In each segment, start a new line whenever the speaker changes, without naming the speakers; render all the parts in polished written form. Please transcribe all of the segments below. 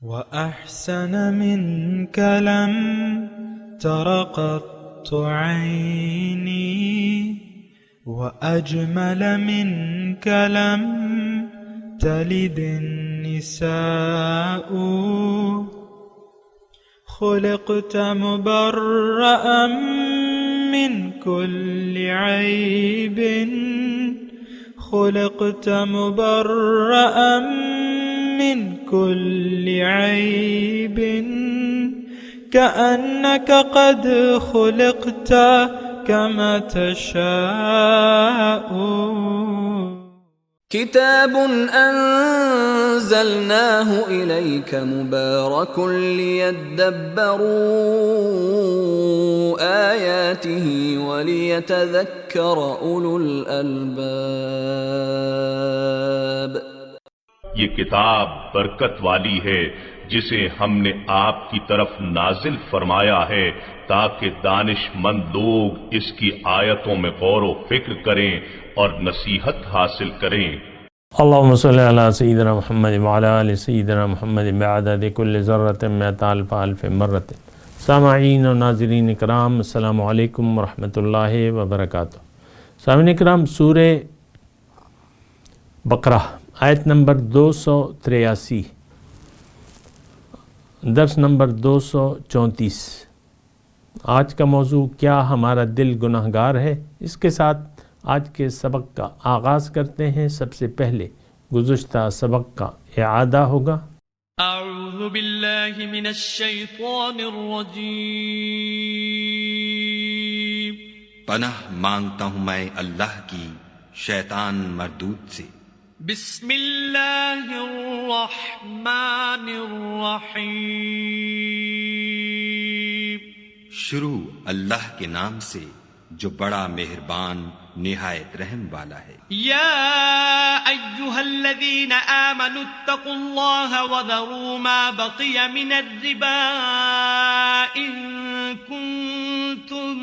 وأحسن منك لم تر قط عيني وأجمل منك لم تلد النساء خلقت مبرأ من كل عيب خلقت مبرأ من كل عيب كأنك قد خلقت كما تشاء
كتاب أنزلناه إليك مبارك ليدبروا آياته وليتذكر أولو الألباب.
یہ کتاب برکت والی ہے جسے ہم نے آپ کی طرف نازل فرمایا ہے تاکہ دانش مند لوگ اس کی آیتوں میں غور و فکر کریں اور نصیحت حاصل کریں.
اللہم صلی علی سیدنا محمد وعلی آل سیدنا محمد بعدد کل ذرۃ مئۃ الف الف مرۃ. سامعین و ناظرین اکرام، السلام علیکم ورحمۃ اللہ وبرکاتہ. سامعین اکرام، سورہ بقرہ آیت نمبر 283، درس نمبر 234. آج کا موضوع کیا ہمارا دل گناہگار ہے؟ اس کے ساتھ آج کے سبق کا آغاز کرتے ہیں. سب سے پہلے گزشتہ سبق کا اعادہ ہوگا.
اعوذ باللہ من الشیطان الرجیم.
پناہ مانگتا ہوں میں اللہ کی شیطان مردود سے.
بسم اللہ الرحمن الرحیم.
شروع اللہ کے نام سے جو بڑا مہربان نہایت رحم والا ہے.
یا ایہا الذین آمنوا اتقوا اللہ وذروا ما بقی من الربا ان کنتم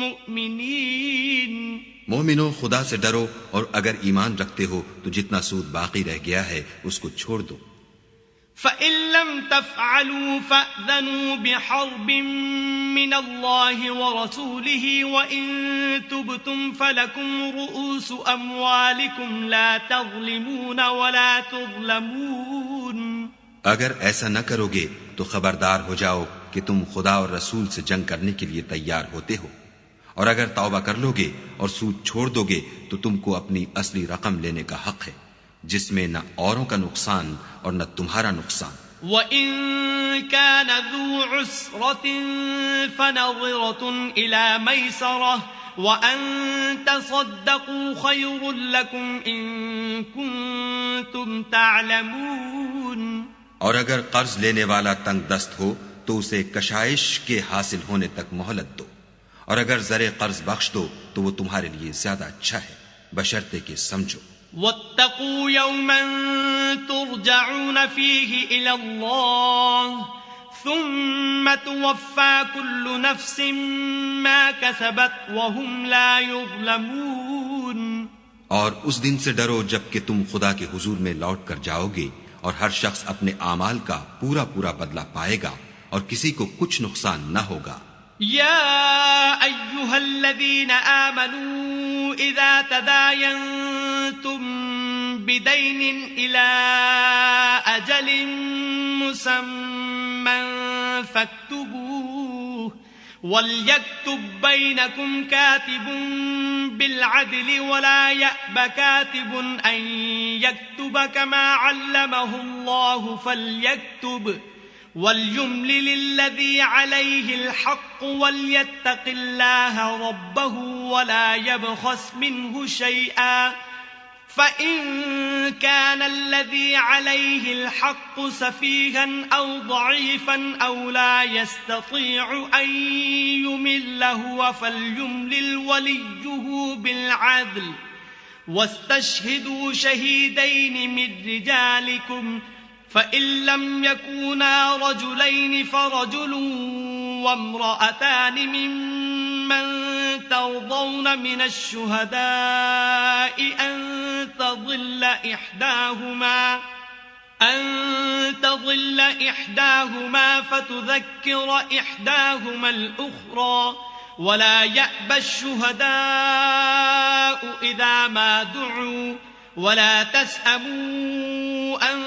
مؤمنین.
مومنو، خدا سے ڈرو اور اگر ایمان رکھتے ہو تو جتنا سود باقی رہ گیا ہے اس کو چھوڑ دو.
فَإِن لَّمْ تَفْعَلُوا فَأْذَنُوا بِحَرْبٍ مِّنَ اللَّهِ وَرَسُولِهِ وَإِن تُبْتُمْ فَلَكُمْ رُءُوسُ أَمْوَالِكُمْ لَا تَظْلِمُونَ وَلَا تُظْلَمُونَ.
اگر ایسا نہ کرو گے تو خبردار ہو جاؤ کہ تم خدا اور رسول سے جنگ کرنے کے لیے تیار ہوتے ہو، اور اگر توبہ کر لو گے اور سود چھوڑ دو گے تو تم کو اپنی اصلی رقم لینے کا حق ہے، جس میں نہ اوروں کا نقصان اور نہ تمہارا نقصان.
وَإِن كَانَ ذُو عُسْرَةٍ فَنَظِرَةٌ إِلَى مَيْسَرَةٍ وَأَن تَصَدَّقُوا خَيْرٌ لَّكُمْ إِن كُنتُمْ تَعْلَمُونَ.
اور اگر قرض لینے والا تنگ دست ہو تو اسے کشائش کے حاصل ہونے تک مہلت دو، اور اگر زر قرض بخش دو تو وہ تمہارے لیے زیادہ اچھا ہے، بشرطے کہ سمجھو.
وَاتَّقُوا يَوْمًا تُرْجَعُونَ فِيهِ إِلَى اللَّهِ ثُمَّ تُوَفَّى كُلُّ نَفْسٍ مَا كَسَبَتْ وَهُمْ لَا يُظْلَمُونَ.
اور اس دن سے ڈرو جب کہ تم خدا کے حضور میں لوٹ کر جاؤ گے اور ہر شخص اپنے اعمال کا پورا پورا بدلہ پائے گا اور کسی کو کچھ نقصان نہ ہوگا.
يا أيها الذين آمنوا إذا تداينتم بدين إلى أجل مسمى فاكتبوه وليكتب بينكم كاتب بالعدل ولا يأب كاتب أن يكتب كما علمه الله فليكتب وَلْيُمْلِلِ الَّذِي عَلَيْهِ الْحَقُّ وَلْيَتَّقِ اللَّهَ رَبَّهُ وَلَا يَبْخَسْ مِنْهُ شَيْئًا فَإِن كَانَ الَّذِي عَلَيْهِ الْحَقُّ سَفِيهًا أَوْ ضَعِيفًا أَوْ لَا يَسْتَطِيعُ أَن يُمِلَّ هُوَ فَلْيُمْلِلْ وَلِيُّهُ بِالْعَدْلِ وَاسْتَشْهِدُوا شَهِيدَيْنِ مِن رِّجَالِكُمْ فَإِن لَّمْ يَكُونَا رَجُلَيْنِ فَرَجُلٌ وَامْرَأَتَانِ مِمَّن تَرْضَوْنَ مِنَ الشُّهَدَاءِ أَن تَضِلَّ إِحْدَاهُمَا أن تضل إحداهما فتذكر إحداهما الأخرى ولا يأبى الشهداء إذا ما دعوا ولا تسأموا أن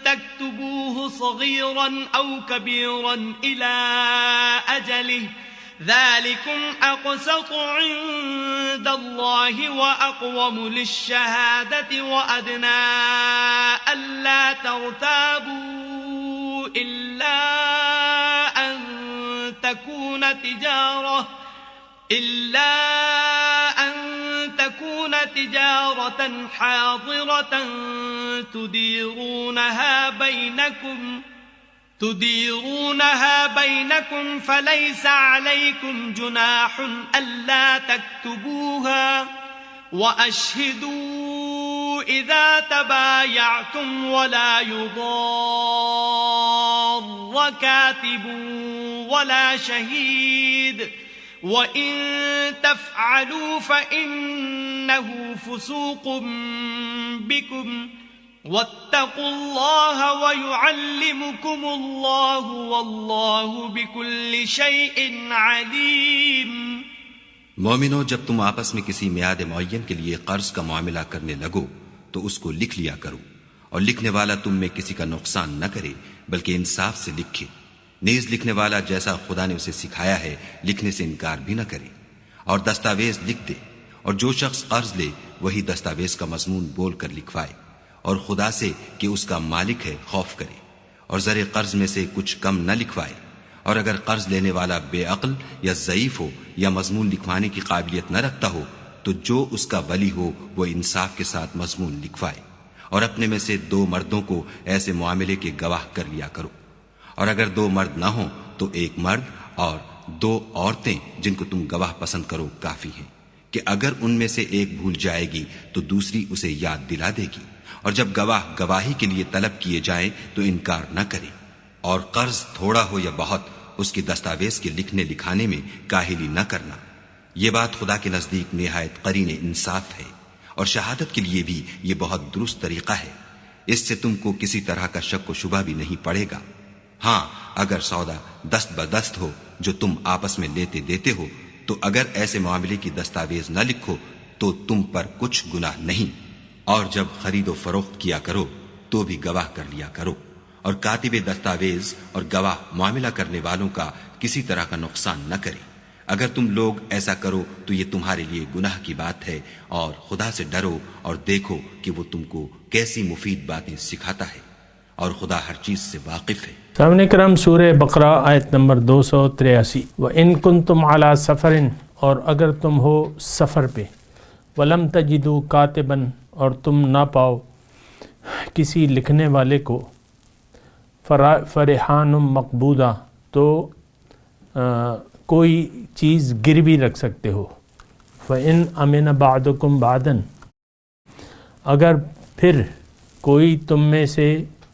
تكتبوه صغيرا أو كبيرا إلى أجله ذلكم أقسط عند الله وأقوم للشهادة وأدنى ألا ترتابوا إلا أن تكون تجارة حاضرة تديرونها بينكم فليس عليكم جناح ألا تكتبوها وأشهدوا إذا تبايعتم ولا يضار كاتب ولا شهيد وإن تفعلوا فإنه فسوق بكم واتقوا الله ويعلمكم الله والله بكل شيء عليم۔
مومنو، جب تم آپس میں کسی میعاد معین کے لیے قرض کا معاملہ کرنے لگو تو اس کو لکھ لیا کرو، اور لکھنے والا تم میں کسی کا نقصان نہ کرے بلکہ انصاف سے لکھے۔ نیز لکھنے والا جیسا خدا نے اسے سکھایا ہے لکھنے سے انکار بھی نہ کرے، اور دستاویز لکھ دے، اور جو شخص قرض لے وہی دستاویز کا مضمون بول کر لکھوائے، اور خدا سے کہ اس کا مالک ہے خوف کرے، اور زر قرض میں سے کچھ کم نہ لکھوائے۔ اور اگر قرض لینے والا بے عقل یا ضعیف ہو یا مضمون لکھوانے کی قابلیت نہ رکھتا ہو تو جو اس کا ولی ہو وہ انصاف کے ساتھ مضمون لکھوائے، اور اپنے میں سے 2 مردوں کو ایسے معاملے کے گواہ کر لیا کرو، اور اگر 2 مرد نہ ہوں تو 1 مرد اور 2 عورتیں جن کو تم گواہ پسند کرو کافی ہیں، کہ اگر ان میں سے ایک بھول جائے گی تو دوسری اسے یاد دلا دے گی، اور جب گواہ گواہی کے لیے طلب کیے جائیں تو انکار نہ کرے، اور قرض تھوڑا ہو یا بہت اس کی دستاویز کے لکھنے لکھانے میں کاہلی نہ کرنا۔ یہ بات خدا کے نزدیک نہایت قرین انصاف ہے، اور شہادت کے لیے بھی یہ بہت درست طریقہ ہے، اس سے تم کو کسی طرح کا شک و شبہ بھی نہیں پڑے گا۔ ہاں، اگر سودا دست بدست ہو جو تم آپس میں لیتے دیتے ہو تو اگر ایسے معاملے کی دستاویز نہ لکھو تو تم پر کچھ گناہ نہیں، اور جب خرید و فروخت کیا کرو تو بھی گواہ کر لیا کرو، اور کاتب دستاویز اور گواہ معاملہ کرنے والوں کا کسی طرح کا نقصان نہ کرے۔ اگر تم لوگ ایسا کرو تو یہ تمہارے لیے گناہ کی بات ہے، اور خدا سے ڈرو اور دیکھو کہ وہ تم کو کیسی مفید باتیں سکھاتا ہے، اور خدا ہر چیز سے واقف ہے۔
سامعین کرام، سورہ بقرہ آیت نمبر 283۔ وَإِن كُنتُمْ عَلَى سَفَرٍ، اور اگر تم ہو سفر پہ، وَلَمْ تَجِدُوا كَاتِبًا، اور تم نہ پاؤ کسی لکھنے والے کو، فرحان مقبوضہ، تو کوئی چیز گروی رکھ سکتے ہو۔ فَإِنْ أَمِنَ بَعْضُكُمْ بَعْضًا، اگر پھر کوئی تم میں سے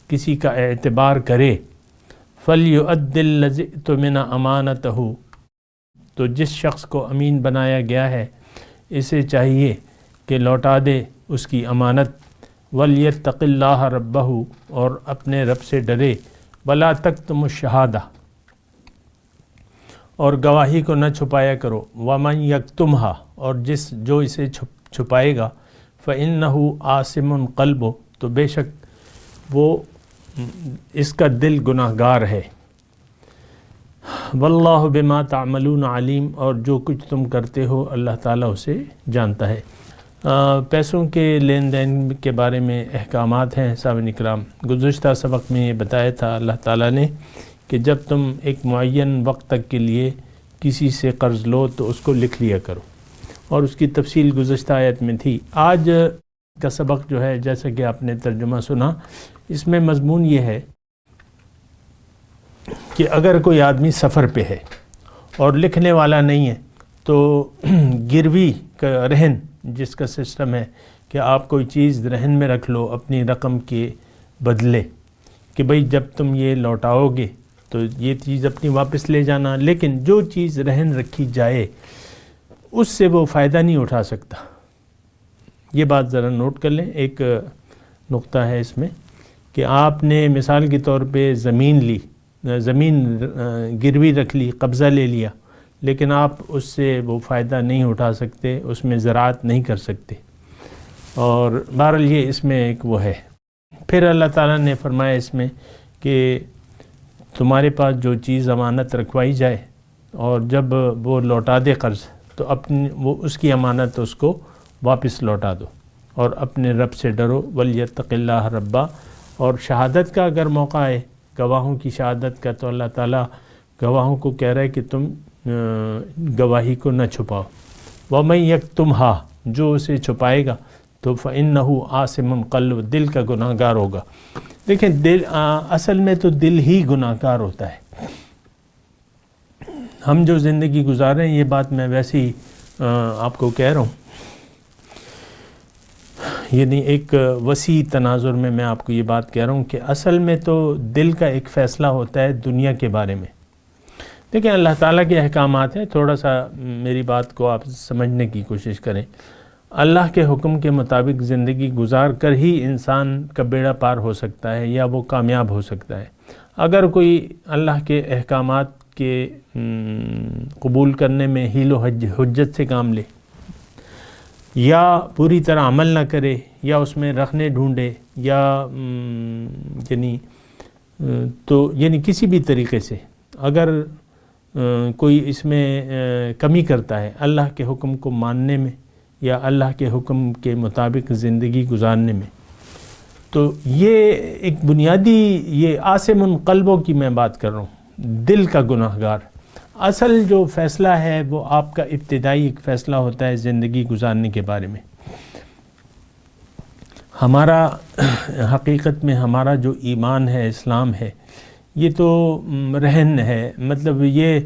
کسی کا اعتبار کرے، فَلْيُؤَدِّ الَّذِي اؤْتُمِنَ أَمَانَتَهُ، تو جس شخص کو امین بنایا گیا ہے اسے چاہیے کہ لوٹا دے اس کی امانت، وَلْيَتَّقِ اللَّهَ رَبَّهُ، اور اپنے رب سے ڈرے، وَلَا تَكْتُمُ الشَّهَادَةَ، اور گواہی کو نہ چھپایا کرو، وَمَنْ يَكْتُمْهَا، اور جو اسے چھپائے گا، فَإِنَّهُ آثِمٌ قَلْبُهُ، تو بے شک وہ اس کا دل گناہ گار ہے۔ واللہ بما تعملون علیم، اور جو کچھ تم کرتے ہو اللہ تعالیٰ اسے جانتا ہے۔ پیسوں کے لین دین کے بارے میں احکامات ہیں سامعین کرام۔ گزشتہ سبق میں یہ بتایا تھا اللہ تعالیٰ نے کہ جب تم ایک معین وقت تک کے لیے کسی سے قرض لو تو اس کو لکھ لیا کرو، اور اس کی تفصیل گزشتہ آیت میں تھی۔ آج کا سبق جو ہے، جیسا کہ آپ نے ترجمہ سنا، اس میں مضمون یہ ہے کہ اگر کوئی آدمی سفر پہ ہے اور لکھنے والا نہیں ہے تو گروی کا رہن جس کا سسٹم ہے کہ آپ کوئی چیز رہن میں رکھ لو اپنی رقم کے بدلے، کہ بھئی جب تم یہ لوٹاؤ گے تو یہ چیز اپنی واپس لے جانا، لیکن جو چیز رہن رکھی جائے اس سے وہ فائدہ نہیں اٹھا سکتا۔ یہ بات ذرا نوٹ کر لیں، ایک نقطہ ہے اس میں کہ آپ نے مثال کے طور پہ زمین گروی رکھ لی، قبضہ لے لیا، لیکن آپ اس سے وہ فائدہ نہیں اٹھا سکتے، اس میں زراعت نہیں کر سکتے، اور بہرحال یہ اس میں ایک وہ ہے۔ پھر اللہ تعالیٰ نے فرمایا اس میں کہ تمہارے پاس جو چیز امانت رکھوائی جائے اور جب وہ لوٹا دے قرض تو وہ اس کی امانت اس کو واپس لوٹا دو، اور اپنے رب سے ڈرو، وَلْيَتَّقِ اللَّهَ رَبَّا۔ اور شہادت کا اگر موقع ہے، گواہوں کی شہادت کا، تو اللہ تعالیٰ گواہوں کو کہہ رہا ہے کہ تم گواہی کو نہ چھپاؤ۔ وَمَن يَكْتُمْهَا، جو اسے چھپائے گا تو فَإِنَّهُ آثِمٌ قَلْبُهُ، دل کا گناہ گار ہوگا۔ دیکھیں اصل میں تو دل ہی گناہ گار ہوتا ہے۔ ہم جو زندگی گزار رہے ہیں، یہ بات میں ویسے ہی آپ کو کہہ رہا ہوں، یعنی ایک وسیع تناظر میں آپ کو یہ بات کہہ رہا ہوں کہ اصل میں تو دل کا ایک فیصلہ ہوتا ہے دنیا کے بارے میں۔ دیکھیں اللہ تعالیٰ کے احکامات ہیں، تھوڑا سا میری بات کو آپ سمجھنے کی کوشش کریں۔ اللہ کے حکم کے مطابق زندگی گزار کر ہی انسان کا بیڑا پار ہو سکتا ہے یا وہ کامیاب ہو سکتا ہے۔ اگر کوئی اللہ کے احکامات کے قبول کرنے میں حیل و حجت سے کام لے، یا پوری طرح عمل نہ کرے، یا اس میں رکھنے ڈھونڈے، یا یعنی کسی بھی طریقے سے اگر کوئی اس میں کمی کرتا ہے اللہ کے حکم کو ماننے میں یا اللہ کے حکم کے مطابق زندگی گزارنے میں، تو یہ ایک بنیادی، یہ آثم قلبوں کی میں بات کر رہا ہوں، دل کا گناہ گار۔ اصل جو فیصلہ ہے وہ آپ کا ابتدائی ایک فیصلہ ہوتا ہے زندگی گزارنے کے بارے میں۔ ہمارا حقیقت میں ہمارا جو ایمان ہے، اسلام ہے، یہ تو رہن ہے، مطلب یہ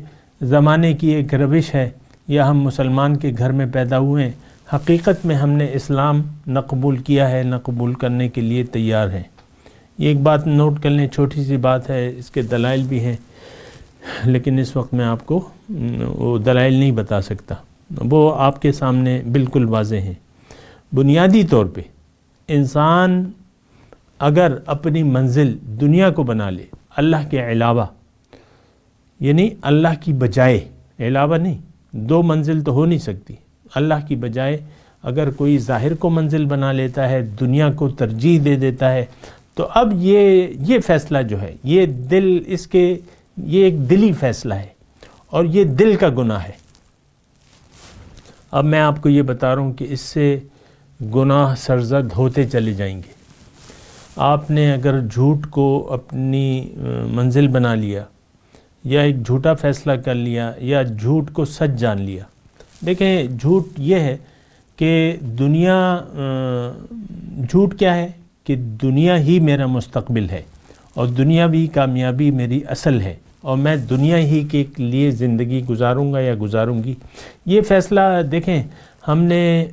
زمانے کی ایک روش ہے، یا ہم مسلمان کے گھر میں پیدا ہوئے ہیں، حقیقت میں ہم نے اسلام نہ قبول کیا ہے، نہ قبول کرنے کے لیے تیار ہیں۔ یہ ایک بات نوٹ کر لیں، چھوٹی سی بات ہے، اس کے دلائل بھی ہیں، لیکن اس وقت میں آپ کو وہ دلائل نہیں بتا سکتا، وہ آپ کے سامنے بالکل واضح ہیں۔ بنیادی طور پہ انسان اگر اپنی منزل دنیا کو بنا لے اللہ کے علاوہ، یعنی اللہ کی بجائے، علاوہ نہیں، دو منزل تو ہو نہیں سکتی، اللہ کی بجائے اگر کوئی ظاہر کو منزل بنا لیتا ہے، دنیا کو ترجیح دے دیتا ہے، تو اب یہ فیصلہ جو ہے، یہ دل، یہ ایک دلی فیصلہ ہے، اور یہ دل کا گناہ ہے۔ اب میں آپ کو یہ بتا رہا ہوں کہ اس سے گناہ سرزد ہوتے چلے جائیں گے۔ آپ نے اگر جھوٹ کو اپنی منزل بنا لیا، یا ایک جھوٹا فیصلہ کر لیا، یا جھوٹ کو سچ جان لیا۔ دیکھیں جھوٹ یہ ہے کہ جھوٹ کیا ہے کہ دنیا ہی میرا مستقبل ہے، اور دنیاوی کامیابی میری اصل ہے، اور میں دنیا ہی کے لیے زندگی گزاروں گا یا گزاروں گی۔ یہ فیصلہ دیکھیں ہم نے،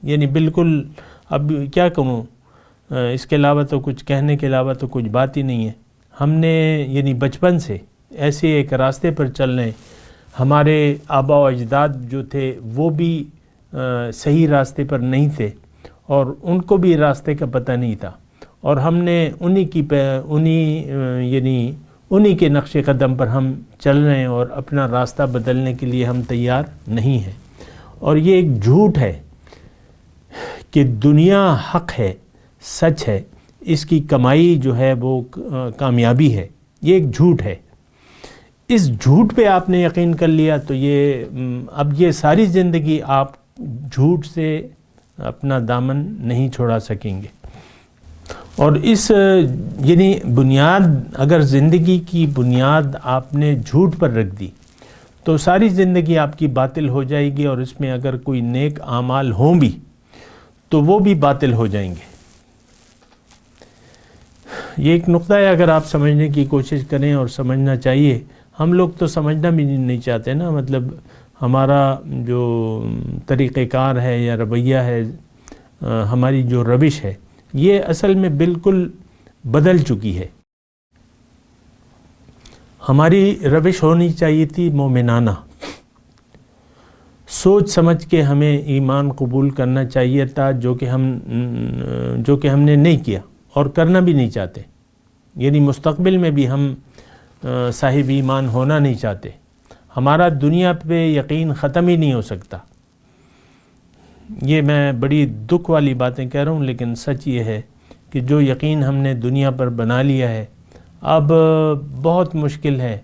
یعنی بالکل، اب کیا کہوں، اس کے علاوہ تو کچھ کہنے کے علاوہ تو کچھ بات ہی نہیں ہے۔ ہم نے یعنی بچپن سے ایسے ایک راستے پر چل رہے ہیں، ہمارے آبا و اجداد جو تھے وہ بھی صحیح راستے پر نہیں تھے، اور ان کو بھی راستے کا پتہ نہیں تھا، اور ہم نے انہی کے نقش قدم پر ہم چل رہے ہیں، اور اپنا راستہ بدلنے کے لیے ہم تیار نہیں ہیں۔ اور یہ ایک جھوٹ ہے کہ دنیا حق ہے، سچ ہے، اس کی کمائی جو ہے وہ کامیابی ہے، یہ ایک جھوٹ ہے۔ اس جھوٹ پہ آپ نے یقین کر لیا تو اب یہ ساری زندگی آپ جھوٹ سے اپنا دامن نہیں چھوڑا سکیں گے۔ اور یعنی بنیاد، اگر زندگی کی بنیاد آپ نے جھوٹ پر رکھ دی تو ساری زندگی آپ کی باطل ہو جائے گی، اور اس میں اگر کوئی نیک اعمال ہوں بھی تو وہ بھی باطل ہو جائیں گے۔ یہ ایک نقطہ ہے، اگر آپ سمجھنے کی کوشش کریں، اور سمجھنا چاہیے۔ ہم لوگ تو سمجھنا بھی نہیں چاہتے نا، مطلب ہمارا جو طریقہ کار ہے یا رویہ ہے، ہماری جو روش ہے، یہ اصل میں بالکل بدل چکی ہے۔ ہماری روش ہونی چاہیے تھی مومنانہ، سوچ سمجھ کے ہمیں ایمان قبول کرنا چاہیے تھا، جو کہ ہم نے نہیں کیا، اور کرنا بھی نہیں چاہتے، یعنی مستقبل میں بھی ہم صاحب ایمان ہونا نہیں چاہتے. ہمارا دنیا پہ یقین ختم ہی نہیں ہو سکتا. یہ میں بڑی دکھ والی باتیں کہہ رہا ہوں، لیکن سچ یہ ہے کہ جو یقین ہم نے دنیا پر بنا لیا ہے، اب بہت مشکل ہے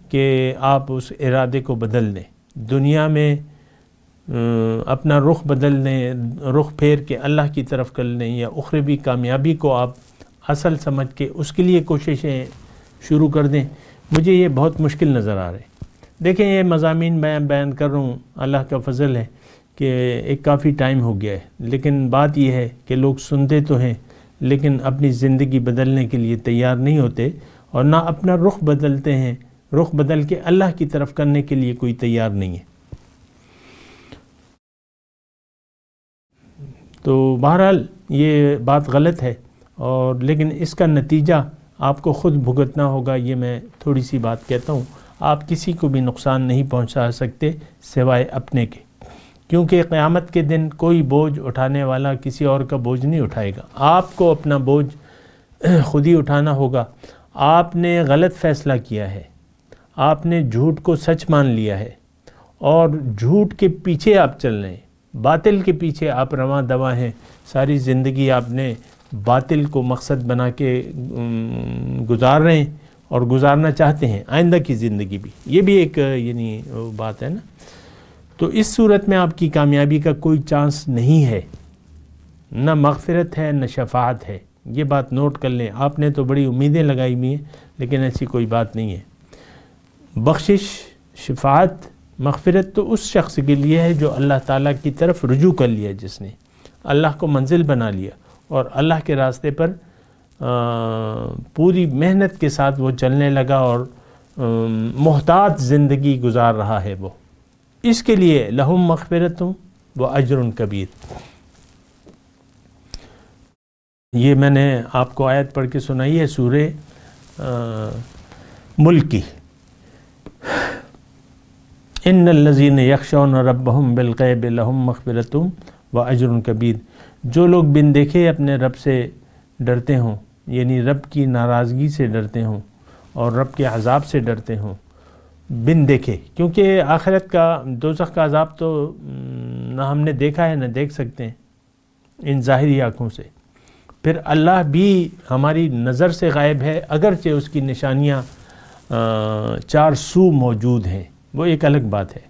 کہ آپ اس ارادے کو بدل دیں. دنیا میں اپنا رخ بدل دیں، رخ پھیر کے اللہ کی طرف کر لیں، یا اخروی کامیابی کو آپ اصل سمجھ کے اس کے لیے کوششیں شروع کر دیں. مجھے یہ بہت مشکل نظر آ رہے ہیں. دیکھیں یہ مضامین میں بیان کر رہا ہوں، اللہ کا فضل ہے کہ ایک کافی ٹائم ہو گیا ہے، لیکن بات یہ ہے کہ لوگ سنتے تو ہیں لیکن اپنی زندگی بدلنے کے لیے تیار نہیں ہوتے، اور نہ اپنا رخ بدلتے ہیں، رخ بدل کے اللہ کی طرف کرنے کے لیے کوئی تیار نہیں ہے. تو بہرحال یہ بات غلط ہے، اور لیکن اس کا نتیجہ آپ کو خود بھگتنا ہوگا. یہ میں تھوڑی سی بات کہتا ہوں، آپ کسی کو بھی نقصان نہیں پہنچا سکتے سوائے اپنے کے، کیونکہ قیامت کے دن کوئی بوجھ اٹھانے والا کسی اور کا بوجھ نہیں اٹھائے گا. آپ کو اپنا بوجھ خود ہی اٹھانا ہوگا. آپ نے غلط فیصلہ کیا ہے، آپ نے جھوٹ کو سچ مان لیا ہے، اور جھوٹ کے پیچھے آپ چل رہے ہیں، باطل کے پیچھے آپ رواں دواں ہیں. ساری زندگی آپ نے باطل کو مقصد بنا کے گزار رہے ہیں اور گزارنا چاہتے ہیں آئندہ کی زندگی بھی. یہ بھی ایک یعنی بات ہے نا. تو اس صورت میں آپ کی کامیابی کا کوئی چانس نہیں ہے، نہ مغفرت ہے نہ شفاعت ہے. یہ بات نوٹ کر لیں. آپ نے تو بڑی امیدیں لگائی ہوئی ہیں، لیکن ایسی کوئی بات نہیں ہے. بخشش، شفاعت، مغفرت تو اس شخص کے لیے ہے جو اللہ تعالیٰ کی طرف رجوع کر لیا، جس نے اللہ کو منزل بنا لیا اور اللہ کے راستے پر پوری محنت کے ساتھ وہ چلنے لگا اور محتاط زندگی گزار رہا ہے. وہ اس کے لیے لہم مغفرت و اجر کبیر. یہ میں نے آپ کو آیت پڑھ کے سنائی ہے سورہ ملک کی. ان الذین یخشون ربہم بالغیب لہم مغفرت و اجر کبیر. جو لوگ بن دیکھے اپنے رب سے ڈرتے ہوں، یعنی رب کی ناراضگی سے ڈرتے ہوں اور رب کے عذاب سے ڈرتے ہوں، بن دیکھے، کیونکہ آخرت کا، دوزخ کا عذاب تو نہ ہم نے دیکھا ہے نہ دیکھ سکتے ہیں ان ظاہری آنکھوں سے. پھر اللہ بھی ہماری نظر سے غائب ہے، اگرچہ اس کی نشانیاں چار سو موجود ہیں، وہ ایک الگ بات ہے.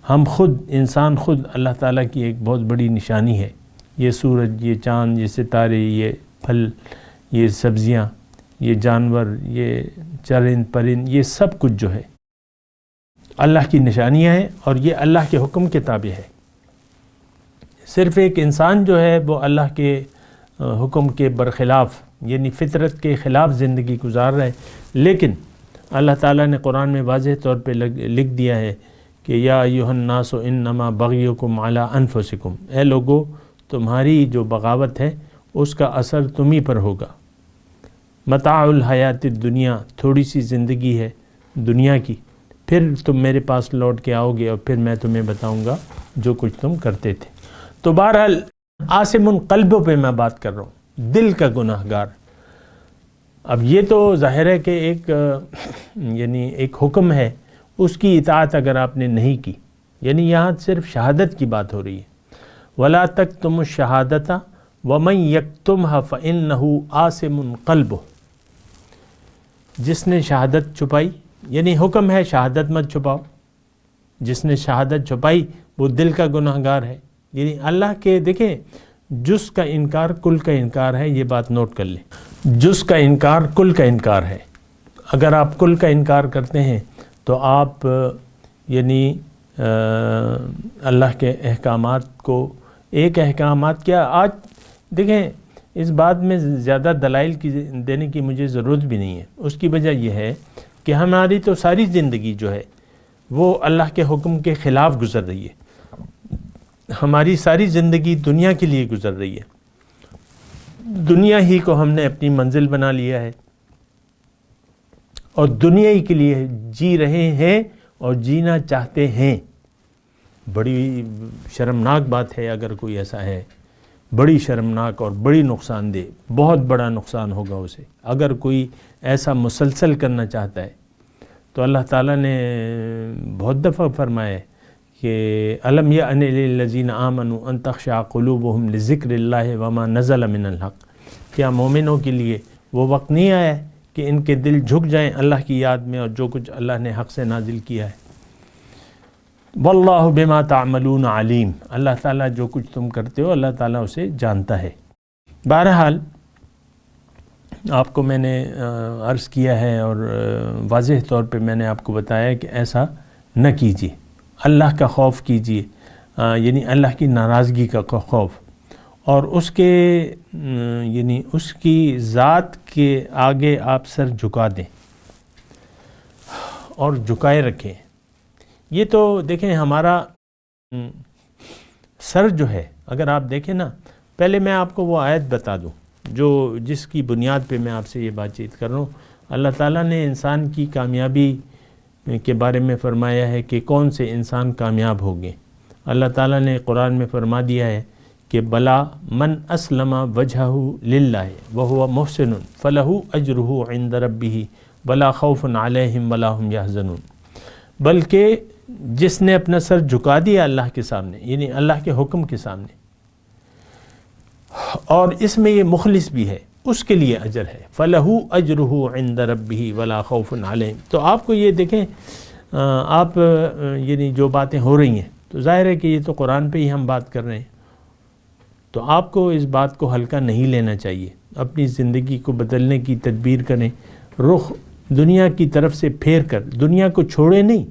ہم خود، انسان خود اللہ تعالیٰ کی ایک بہت بڑی نشانی ہے. یہ سورج، یہ چاند، یہ ستارے، یہ پھل، یہ سبزیاں، یہ جانور، یہ چرند پرند، یہ سب کچھ جو ہے اللہ کی نشانیاں ہیں، اور یہ اللہ کے حکم کے تابع ہے. صرف ایک انسان جو ہے وہ اللہ کے حکم کے برخلاف، یعنی فطرت کے خلاف زندگی گزار رہا ہے. لیکن اللہ تعالیٰ نے قرآن میں واضح طور پہ لکھ دیا ہے کہ یا ایھا الناس انما بغیکم علی انفسکم. اے لوگو، تمہاری جو بغاوت ہے اس کا اثر تم ہی پر ہوگا. متاع الحیات الدنیا، تھوڑی سی زندگی ہے دنیا کی، پھر تم میرے پاس لوٹ کے آؤ گے اور پھر میں تمہیں بتاؤں گا جو کچھ تم کرتے تھے. تو بہرحال عاصم قلبوں پہ میں بات کر رہا ہوں، دل کا گناہ گار. اب یہ تو ظاہر ہے کہ ایک یعنی ایک حکم ہے، اس کی اطاعت اگر آپ نے نہیں کی، یعنی یہاں صرف شہادت کی بات ہو رہی ہے. وَلَا تَكْتُمُوا الشَّهَادَةَ وَمَنْ يَكْتُمْهَا فَإِنَّهُ عَاصِمٌ قَلْبُهُ. جس نے شہادت چھپائی، یعنی حکم ہے شہادت مت چھپاؤ، جس نے شہادت چھپائی وہ دل کا گناہ گار ہے. یعنی اللہ کے، دیکھیں، جز کا انکار کل کا انکار ہے. یہ بات نوٹ کر لیں، جز کا انکار کل کا انکار ہے. اگر آپ کل کا انکار کرتے ہیں تو آپ یعنی اللہ کے احکامات کو، ایک احکامات کیا، آج دیکھیں اس بات میں زیادہ دلائل کی دینے کی مجھے ضرورت بھی نہیں ہے. اس کی وجہ یہ ہے کہ ہماری تو ساری زندگی جو ہے وہ اللہ کے حکم کے خلاف گزر رہی ہے. ہماری ساری زندگی دنیا کے لیے گزر رہی ہے. دنیا ہی کو ہم نے اپنی منزل بنا لیا ہے اور دنیا ہی کے لیے جی رہے ہیں اور جینا چاہتے ہیں. بڑی شرمناک بات ہے اگر کوئی ایسا ہے بڑی شرمناک اور بڑی نقصان دہ، بہت بڑا نقصان ہوگا اسے اگر کوئی ایسا مسلسل کرنا چاہتا ہے۔ تو اللہ تعالیٰ نے بہت دفعہ فرمایا ہے کہ الم یأن للذین آمنوا ان تخشع قلوبہم لذکر اللہ وما نزل من الحق، کیا مومنوں کے لیے وہ وقت نہیں آیا ہے کہ ان کے دل جھک جائیں اللہ کی یاد میں اور جو کچھ اللہ نے حق سے نازل کیا ہے۔ واللہ بما تعملون علیم، اللہ تعالیٰ جو کچھ تم کرتے ہو اللہ تعالیٰ اسے جانتا ہے۔ بہرحال آپ کو میں نے عرض کیا ہے اور واضح طور پہ میں نے آپ کو بتایا کہ ایسا نہ کیجیے، اللہ کا خوف کیجیے، یعنی اللہ کی ناراضگی کا خوف، اور اس کے یعنی اس کی ذات کے آگے آپ سر جھکا دیں اور جھکائے رکھیں۔ یہ تو دیکھیں ہمارا سر جو ہے، اگر آپ دیکھیں نا، پہلے میں آپ کو وہ آیت بتا دوں جس کی بنیاد پہ میں آپ سے یہ بات چیت کر رہا ہوں۔ اللہ تعالیٰ نے انسان کی کامیابی کے بارے میں فرمایا ہے کہ کون سے انسان کامیاب ہوگے۔ اللہ تعالیٰ نے قرآن میں فرما دیا ہے کہ بلا من اسلم وجہہ للہ وہو محسن فلہ اجرہ عند ربہ ولا خوف علیہم ولا ہم یحزنون، بلکہ جس نے اپنا سر جھکا دیا اللہ کے سامنے، یعنی اللہ کے حکم کے سامنے، اور اس میں یہ مخلص بھی ہے، اس کے لیے اجر ہے، فَلَهُ أَجْرُهُ عِنْدَ رَبِّهِ وَلَا خَوْفٌ عَلَيْهِمْ۔ تو آپ کو یہ دیکھیں، آپ یعنی جو باتیں ہو رہی ہیں تو ظاہر ہے کہ یہ تو قرآن پہ ہی ہم بات کر رہے ہیں، تو آپ کو اس بات کو ہلکا نہیں لینا چاہیے، اپنی زندگی کو بدلنے کی تدبیر کریں، رخ دنیا کی طرف سے پھیر کر، دنیا کو چھوڑے نہیں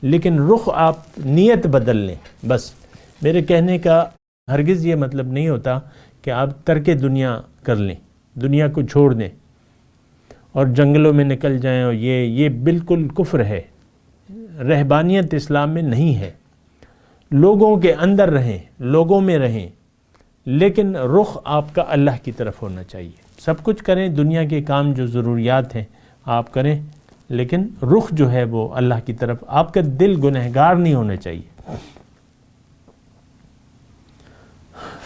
لیکن رخ آپ نیت بدل لیں۔ بس میرے کہنے کا ہرگز یہ مطلب نہیں ہوتا کہ آپ ترک دنیا کر لیں، دنیا کو چھوڑ دیں اور جنگلوں میں نکل جائیں، اور یہ بالکل کفر ہے، رہبانیت اسلام میں نہیں ہے۔ لوگوں کے اندر رہیں، لوگوں میں رہیں، لیکن رخ آپ کا اللہ کی طرف ہونا چاہیے۔ سب کچھ کریں، دنیا کے کام جو ضروریات ہیں آپ کریں، لیکن رخ جو ہے وہ اللہ کی طرف، آپ کا دل گنہگار نہیں ہونا چاہیے۔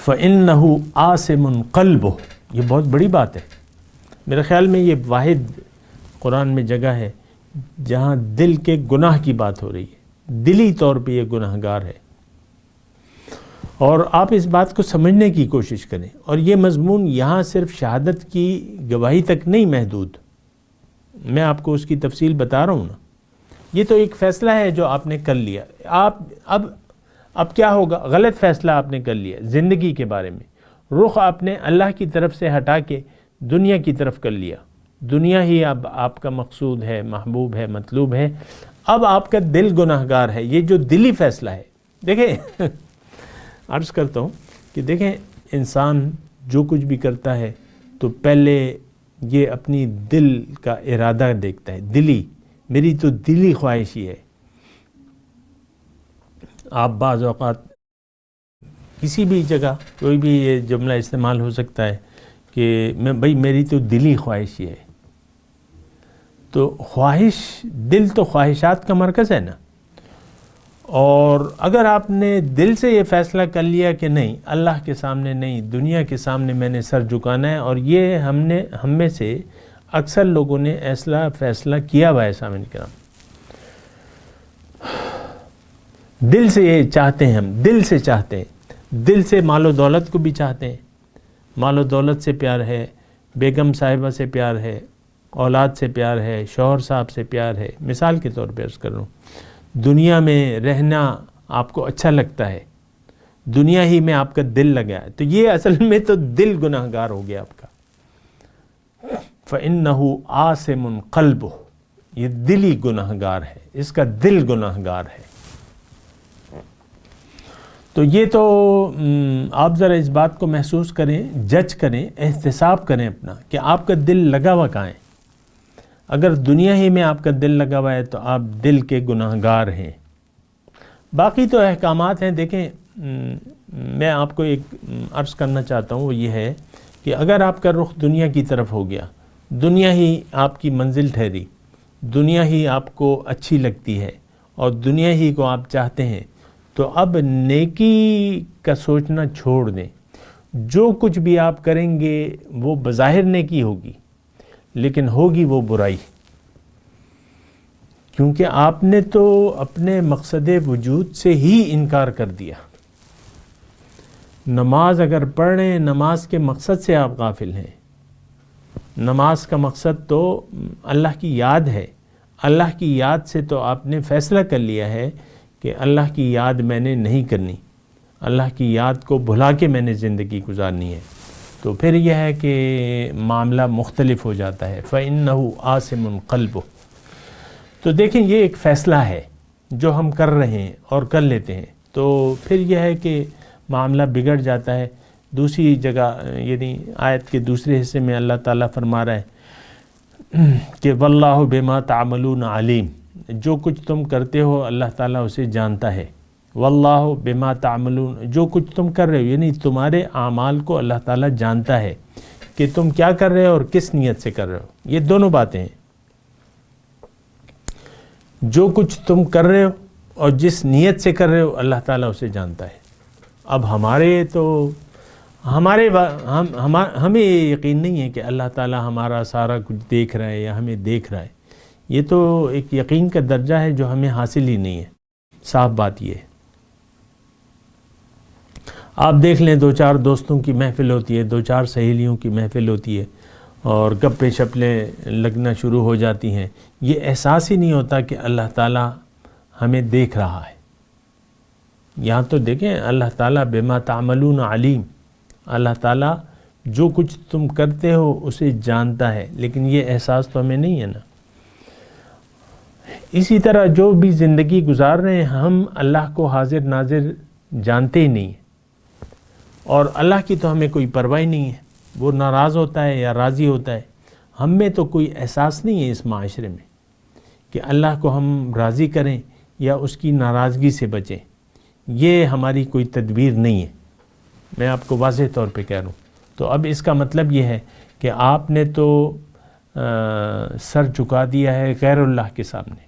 فَإِنَّهُ عَاصِمٌ قَلْبُهُ، یہ بہت بڑی بات ہے۔ میرے خیال میں یہ واحد قرآن میں جگہ ہے جہاں دل کے گناہ کی بات ہو رہی ہے، دلی طور پہ یہ گناہ گار ہے، اور آپ اس بات کو سمجھنے کی کوشش کریں۔ اور یہ مضمون یہاں صرف شہادت کی گواہی تک نہیں محدود، میں آپ کو اس کی تفصیل بتا رہا ہوں نا۔ یہ تو ایک فیصلہ ہے جو آپ نے کر لیا، آپ اب کیا ہوگا؟ غلط فیصلہ آپ نے کر لیا زندگی کے بارے میں، رخ آپ نے اللہ کی طرف سے ہٹا کے دنیا کی طرف کر لیا، دنیا ہی اب آپ کا مقصود ہے، محبوب ہے، مطلوب ہے، اب آپ کا دل گناہ گار ہے۔ یہ جو دلی فیصلہ ہے، دیکھیں عرض کرتا ہوں کہ دیکھیں انسان جو کچھ بھی کرتا ہے تو پہلے یہ اپنی دل کا ارادہ دیکھتا ہے، دلی، میری تو دلی خواہش ہی ہے۔ آپ بعض اوقات کسی بھی جگہ کوئی بھی یہ جملہ استعمال ہو سکتا ہے کہ بھئی میری تو دلی خواہش ہی ہے، تو خواہش، دل تو خواہشات کا مرکز ہے نا، اور اگر آپ نے دل سے یہ فیصلہ کر لیا کہ نہیں، اللہ کے سامنے نہیں، دنیا کے سامنے میں نے سر جھکانا ہے، اور یہ ہم میں سے اکثر لوگوں نے ایسا فیصلہ کیا ہوا ہے، سامنے کرام، دل سے یہ چاہتے ہیں، ہم دل سے چاہتے ہیں، دل سے مال و دولت کو بھی چاہتے ہیں، مال و دولت سے پیار ہے، بیگم صاحبہ سے پیار ہے، اولاد سے پیار ہے، شوہر صاحب سے پیار ہے، مثال کے طور پہ عرض کر رہا ہوں، دنیا میں رہنا آپ کو اچھا لگتا ہے، دنیا ہی میں آپ کا دل لگا ہے، تو یہ اصل میں تو دل گناہ گار ہو گیا آپ کا۔ فَإِنَّهُ عَاصِمٌ قَلْبُهُ، یہ دلی گناہ گار ہے، اس کا دل گناہ گار ہے۔ تو یہ تو آپ ذرا اس بات کو محسوس کریں، جج کریں، احتساب کریں اپنا کہ آپ کا دل لگا ہوا کہاں ہے۔ اگر دنیا ہی میں آپ کا دل لگا ہوا ہے تو آپ دل کے گناہ گار ہیں۔ باقی تو احکامات ہیں، دیکھیں میں آپ کو ایک عرض کرنا چاہتا ہوں، وہ یہ ہے کہ اگر آپ کا رخ دنیا کی طرف ہو گیا، دنیا ہی آپ کی منزل ٹھہری، دنیا ہی آپ کو اچھی لگتی ہے اور دنیا ہی کو آپ چاہتے ہیں، تو اب نیکی کا سوچنا چھوڑ دیں، جو کچھ بھی آپ کریں گے وہ بظاہر نیکی ہوگی، لیکن ہوگی وہ برائی، کیونکہ آپ نے تو اپنے مقصد وجود سے ہی انکار کر دیا۔ نماز اگر پڑھ رہے ہیں، نماز کے مقصد سے آپ غافل ہیں۔ نماز کا مقصد تو اللہ کی یاد ہے، اللہ کی یاد سے تو آپ نے فیصلہ کر لیا ہے کہ اللہ کی یاد میں نے نہیں کرنی، اللہ کی یاد کو بھلا کے میں نے زندگی گزارنی ہے، تو پھر یہ ہے کہ معاملہ مختلف ہو جاتا ہے۔ فَإِنَّهُ آسِمٌ قَلْبُهُ۔ تو دیکھیں یہ ایک فیصلہ ہے جو ہم کر رہے ہیں اور کر لیتے ہیں، تو پھر یہ ہے کہ معاملہ بگڑ جاتا ہے۔ دوسری جگہ یعنی آیت کے دوسرے حصے میں اللہ تعالیٰ فرما رہا ہے کہ واللہ بما تعملون علیم، جو کچھ تم کرتے ہو اللہ تعالیٰ اسے جانتا ہے۔ واللہ بما تعملون، جو کچھ تم کر رہے ہو یعنی تمہارے اعمال کو اللہ تعالیٰ جانتا ہے کہ تم کیا کر رہے ہو اور کس نیت سے کر رہے ہو۔ یہ دونوں باتیں ہیں، جو کچھ تم کر رہے ہو اور جس نیت سے کر رہے ہو اللہ تعالیٰ اسے جانتا ہے۔ اب ہمیں یہ یقین نہیں ہے کہ اللہ تعالیٰ ہمارا سارا کچھ دیکھ رہا ہے یا ہمیں دیکھ رہا ہے، یہ تو ایک یقین کا درجہ ہے جو ہمیں حاصل ہی نہیں ہے۔ صاف بات یہ ہے، آپ دیکھ لیں 2-4 دوستوں کی محفل ہوتی ہے، 2-4 سہیلیوں کی محفل ہوتی ہے اور گپیں شپلیں لگنا شروع ہو جاتی ہیں، یہ احساس ہی نہیں ہوتا کہ اللہ تعالیٰ ہمیں دیکھ رہا ہے۔ یہاں تو دیکھیں اللہ تعالیٰ بما تعملون علیم، اللہ تعالیٰ جو کچھ تم کرتے ہو اسے جانتا ہے، لیکن یہ احساس تو ہمیں نہیں ہے نا۔ اسی طرح جو بھی زندگی گزار رہے ہیں ہم اللہ کو حاضر ناظر جانتے ہی نہیں ہیں، اور اللہ کی تو ہمیں کوئی پرواہ نہیں ہے، وہ ناراض ہوتا ہے یا راضی ہوتا ہے، ہم میں تو کوئی احساس نہیں ہے اس معاشرے میں کہ اللہ کو ہم راضی کریں یا اس کی ناراضگی سے بچیں۔ یہ ہماری کوئی تدبیر نہیں ہے، میں آپ کو واضح طور پہ کہہ رہا ہوں۔ تو اب اس کا مطلب یہ ہے کہ آپ نے تو سر جھکا دیا ہے غیر اللہ کے سامنے،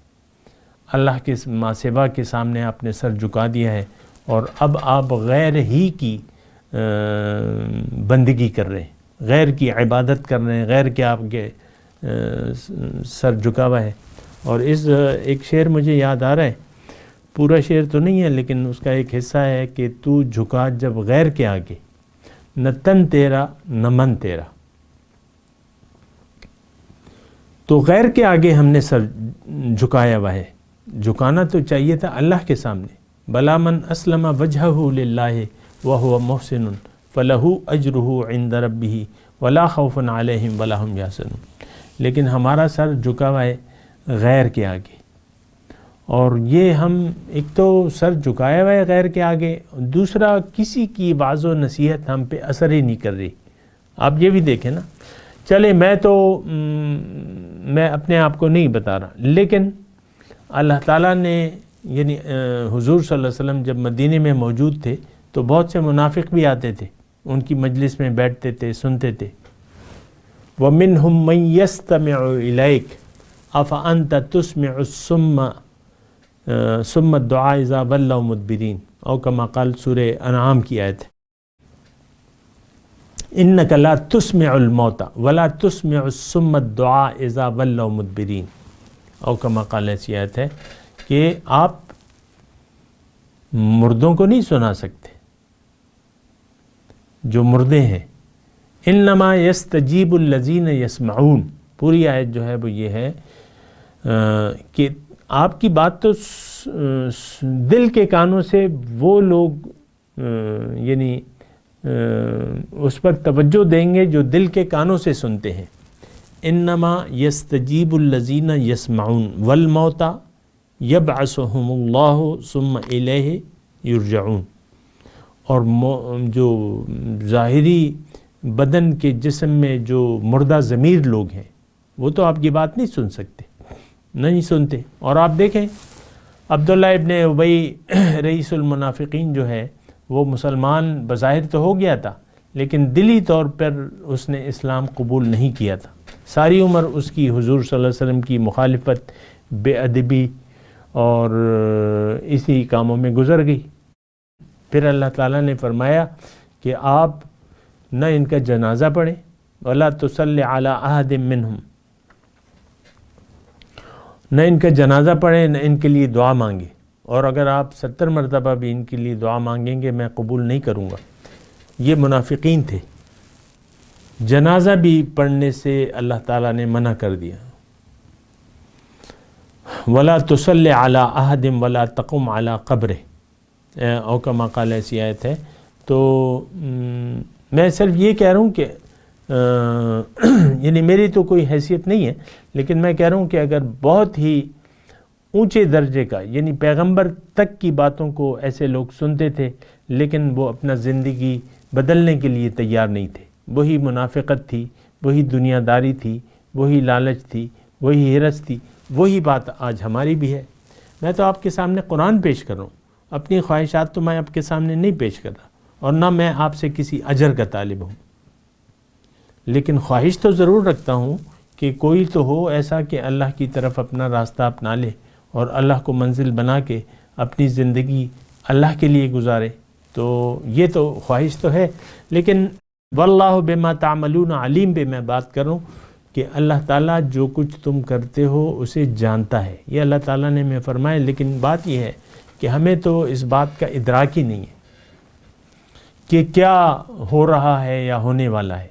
اللہ کے ماں سوا کے سامنے آپ نے سر جھکا دیا ہے، اور اب آپ غیر ہی کی بندگی کر رہے ہیں، غیر کی عبادت کر رہے ہیں، غیر کے آپ کے سر جھکا ہوا ہے۔ اور اس ایک شعر مجھے یاد آ رہا ہے، پورا شعر تو نہیں ہے لیکن اس کا ایک حصہ ہے کہ تو جھکا جب غیر کے آگے، نہ تن تیرا نہ من تیرا۔ تو غیر کے آگے ہم نے سر جھکایا ہوا ہے، جھکانا تو چاہیے تھا اللہ کے سامنے۔ بلا من اسلم وجہہ للہ وہو محسن فلہ اجرہ عند ربہ ولا خوف علیہم ولا ہم یحزنون، لیکن ہمارا سر جھکا ہوا ہے غیر کے آگے، اور یہ ہم ایک تو سر جھکایا ہوا ہے غیر کے آگے، دوسرا کسی کی وعظ و نصیحت ہم پہ اثر ہی نہیں کر رہی۔ آپ یہ بھی دیکھیں نا، چلے میں اپنے آپ کو نہیں بتا رہا، لیکن اللہ تعالیٰ نے یعنی حضور صلی اللہ علیہ وسلم جب مدینے میں موجود تھے تو بہت سے منافق بھی آتے تھے، ان کی مجلس میں بیٹھتے تھے، سنتے تھے۔ وَمِنْهُمْ مَنْ يَسْتَمِعُ إِلَيْكَ أَفَأَنْتَ تُسْمِعُ الصُّمَّ الدُّعَاءَ إِذَا وَلَّوْا مُدْبِرِينَ، او کما قال سورہ انعام کی آیت ہے، إِنَّكَ لَا تُسْمِعُ الْمَوْتَى وَلَا تُسْمِعُ الصُّمَّ الدُّعَاءَ إِذَا وَلَّوْا مُدْبِرِينَ، او کما قال ایسی آیت ہے کہ آپ مردوں کو نہیں سنا سکتے جو مردے ہیں۔ انما یستجیب الذین یسمعون، پوری آیت جو ہے وہ یہ ہے کہ آپ کی بات تو دل کے کانوں سے وہ لوگ یعنی اس پر توجہ دیں گے جو دل کے کانوں سے سنتے ہیں۔ انما یستجیب الذین یسمعون والموتى یبعثہم اللہ ثم الیہ یرجعون، اور جو ظاہری بدن کے جسم میں جو مردہ ضمیر لوگ ہیں وہ تو آپ کی بات نہیں سن سکتے، نہیں سنتے۔ اور آپ دیکھیں عبداللہ ابن ابی رئیس المنافقین جو ہے وہ مسلمان بظاہر تو ہو گیا تھا، لیکن دلی طور پر اس نے اسلام قبول نہیں کیا تھا۔ ساری عمر اس کی حضور صلی اللہ علیہ وسلم کی مخالفت، بے ادبی اور اسی کاموں میں گزر گئی۔ پھر اللہ تعالیٰ نے فرمایا کہ آپ نہ ان کا جنازہ پڑھیں، ولا تصلی علی احد منہم، نہ ان کا جنازہ پڑھیں، نہ ان کے لیے دعا مانگیں، اور اگر آپ 70 مرتبہ بھی ان کے لیے دعا مانگیں گے میں قبول نہیں کروں گا۔ یہ منافقین تھے، جنازہ بھی پڑھنے سے اللہ تعالیٰ نے منع کر دیا۔ ولا تصلی علی احد ولا تقم علی قبرہ، او کما قال، ایسی آیت ہے۔ تو میں صرف یہ کہہ رہا ہوں کہ یعنی میری تو کوئی حیثیت نہیں ہے، لیکن میں کہہ رہا ہوں کہ اگر بہت ہی اونچے درجے کا، یعنی پیغمبر تک کی باتوں کو ایسے لوگ سنتے تھے لیکن وہ اپنا زندگی بدلنے کے لیے تیار نہیں تھے، وہی منافقت تھی، وہی دنیا داری تھی، وہی لالچ تھی، وہی ہرس تھی، وہی بات آج ہماری بھی ہے۔ میں تو آپ کے سامنے قرآن پیش کر رہا ہوں، اپنی خواہشات تو میں آپ کے سامنے نہیں پیش کر رہا، اور نہ میں آپ سے کسی اجر کا طالب ہوں، لیکن خواہش تو ضرور رکھتا ہوں کہ کوئی تو ہو ایسا کہ اللہ کی طرف اپنا راستہ اپنا لے اور اللہ کو منزل بنا کے اپنی زندگی اللہ کے لیے گزارے۔ تو یہ تو خواہش تو ہے، لیکن واللہ بما تعملون علیم پہ میں بات کر رہا ہوں کہ اللہ تعالیٰ جو کچھ تم کرتے ہو اسے جانتا ہے، یہ اللہ تعالیٰ نے ہمیں فرمایا۔ لیکن بات یہ ہے کہ ہمیں تو اس بات کا ادراک ہی نہیں ہے کہ کیا ہو رہا ہے یا ہونے والا ہے،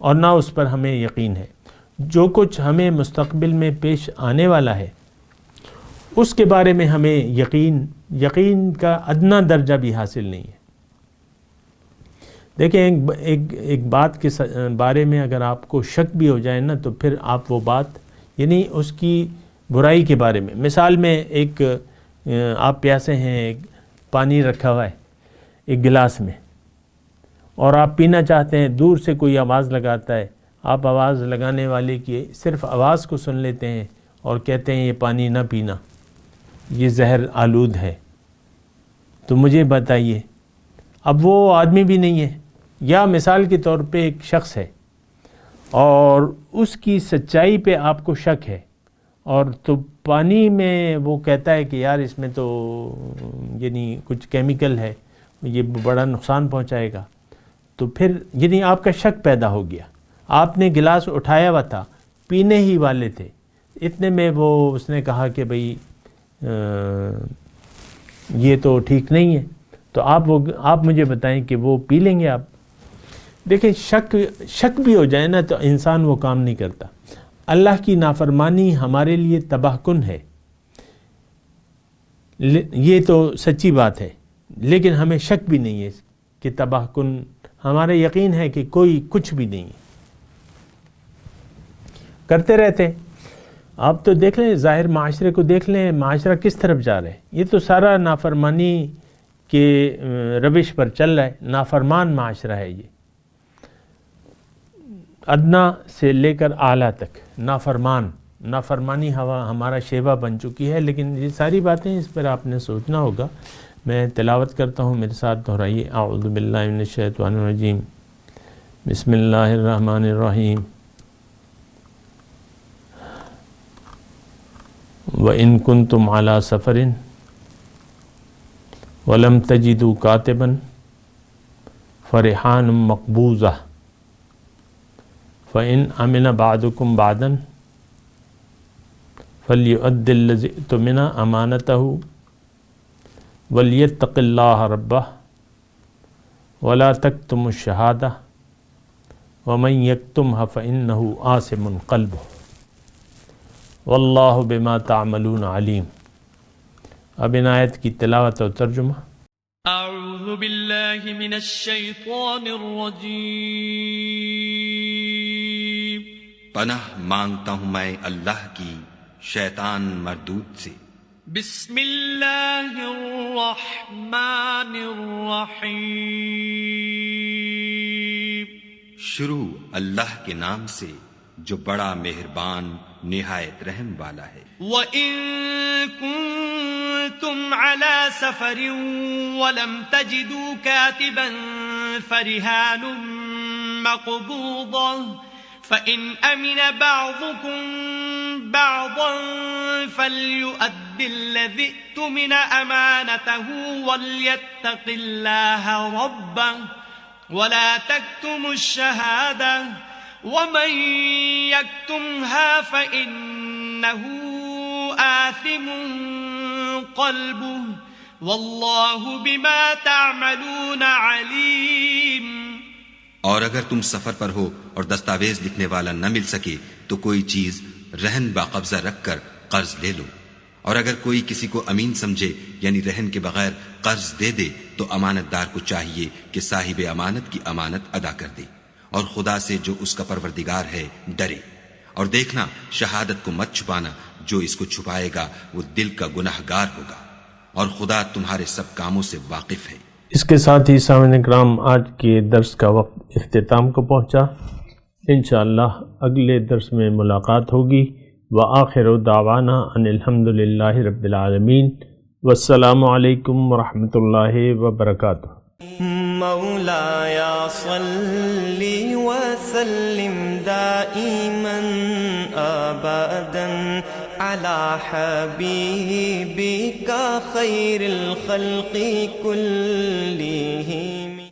اور نہ اس پر ہمیں یقین ہے۔ جو کچھ ہمیں مستقبل میں پیش آنے والا ہے اس کے بارے میں ہمیں یقین کا ادنا درجہ بھی حاصل نہیں ہے۔ دیکھیں، ایک بات کے بارے میں اگر آپ کو شک بھی ہو جائے نا، تو پھر آپ وہ بات، یعنی اس کی برائی کے بارے میں، مثال میں ایک آپ پیاسے ہیں، ایک پانی رکھا ہوا ہے ایک گلاس میں، اور آپ پینا چاہتے ہیں، دور سے کوئی آواز لگاتا ہے، آپ آواز لگانے والے کی صرف آواز کو سن لیتے ہیں اور کہتے ہیں یہ پانی نہ پینا، یہ زہر آلود ہے۔ تو مجھے بتائیے، اب وہ آدمی بھی نہیں ہے، یا مثال کے طور پہ ایک شخص ہے اور اس کی سچائی پہ آپ کو شک ہے، اور تو پانی میں وہ کہتا ہے کہ یار اس میں تو یعنی کچھ کیمیکل ہے، یہ بڑا نقصان پہنچائے گا، تو پھر یعنی آپ کا شک پیدا ہو گیا۔ آپ نے گلاس اٹھایا ہوا تھا، پینے ہی والے تھے، اتنے میں اس نے کہا کہ بھئی یہ تو ٹھیک نہیں ہے، تو آپ مجھے بتائیں کہ وہ پی لیں گے آپ؟ دیکھیں، شک بھی ہو جائے نا تو انسان وہ کام نہیں کرتا۔ اللہ کی نافرمانی ہمارے لیے تباہ کن ہے، یہ تو سچی بات ہے، لیکن ہمیں شک بھی نہیں ہے کہ تباہ کن، ہمارا یقین ہے کہ کوئی کچھ بھی نہیں ہے، کرتے رہتے ہیں۔ آپ تو دیکھ لیں، ظاہر معاشرے کو دیکھ لیں، معاشرہ کس طرف جا رہا ہے، یہ تو سارا نافرمانی کے روش پر چل رہا ہے، نافرمان معاشرہ ہے یہ، ادنا سے لے کر اعلیٰ تک نافرمانی ہمارا شیوا بن چکی ہے۔ لیکن یہ ساری باتیں اس پر آپ نے سوچنا ہوگا۔ میں تلاوت کرتا ہوں، میرے ساتھ دہرائیے۔ اعوذ باللہ من الشیطان الرجیم، بسم اللہ الرحمن الرحیم۔ وَإِن كُنتُمْ عَلَى سَفَرٍ وَلَمْ تَجِدُوا كَاتِبًا فَرِحَانٌ مَقْبُوضَةٌ فَإِنْ أَمِنَ بَعْضُكُمْ بَعْضًا فَلْيُؤَدِّ الَّذِي اؤْتُمِنَ أَمَانَتَهُ وَلْيَتَّقِ اللَّهَ رَبَّهُ وَلَا تَكْتُمُوا الشَّهَادَةَ وَمَنْ يَكْتُمْهَا فَإِنَّهُ آثِمٌ قَلْبُهُ واللہ بما تعملون علیم۔ اب ان آیت کی تلاوت اور ترجمہ۔
اعوذ باللہ من الشیطان الرجیم،
پناہ مانگتا ہوں میں اللہ کی شیطان مردود سے۔
بسم اللہ الرحمن الرحیم،
شروع اللہ کے نام سے جو بڑا مہربان نہایت رحم والا ہے۔
وَإِن كُنتُمْ عَلَى سَفَرٍ وَلَمْ تَجِدُوا كَاتِبًا فَرِهَانٌ مَقْبُوضَةٌ فَإِنْ أَمِنَ بَعْضُكُمْ بَعْضًا فَلْيُؤَدِّ الَّذِي اؤْتُمِنَ أَمَانَتَهُ وَلْيَتَّقِ اللَّهَ رَبَّهُ ولا تكتموا الشهادة ومن يكتمها فإنه آثم قلبه والله بما تعملون عليم.
اور اگر تم سفر پر ہو اور دستاویز لکھنے والا نہ مل سکے تو کوئی چیز رہن باقبضہ رکھ کر قرض لے لو، اور اگر کوئی کسی کو امین سمجھے یعنی رہن کے بغیر قرض دے دے تو امانت دار کو چاہیے کہ صاحب امانت کی امانت ادا کر دے، اور خدا سے جو اس کا پروردگار ہے ڈرے، اور دیکھنا شہادت کو مت چھپانا، جو اس کو چھپائے گا وہ دل کا گناہگار ہوگا، اور خدا تمہارے سب کاموں سے واقف ہے.
اس کے ساتھ ہی سامعین کرام آج کے درس کا وقت اختتام کو پہنچا. انشاءاللہ اگلے درس میں ملاقات ہوگی. وآخر دعوانا ان الحمد للہ رب العالمین. والسلام علیکم ورحمۃ اللہ وبرکاتہ.
مولایا صلی وسلم دائما ابدا على حبیبک خیر الخلق کلہم.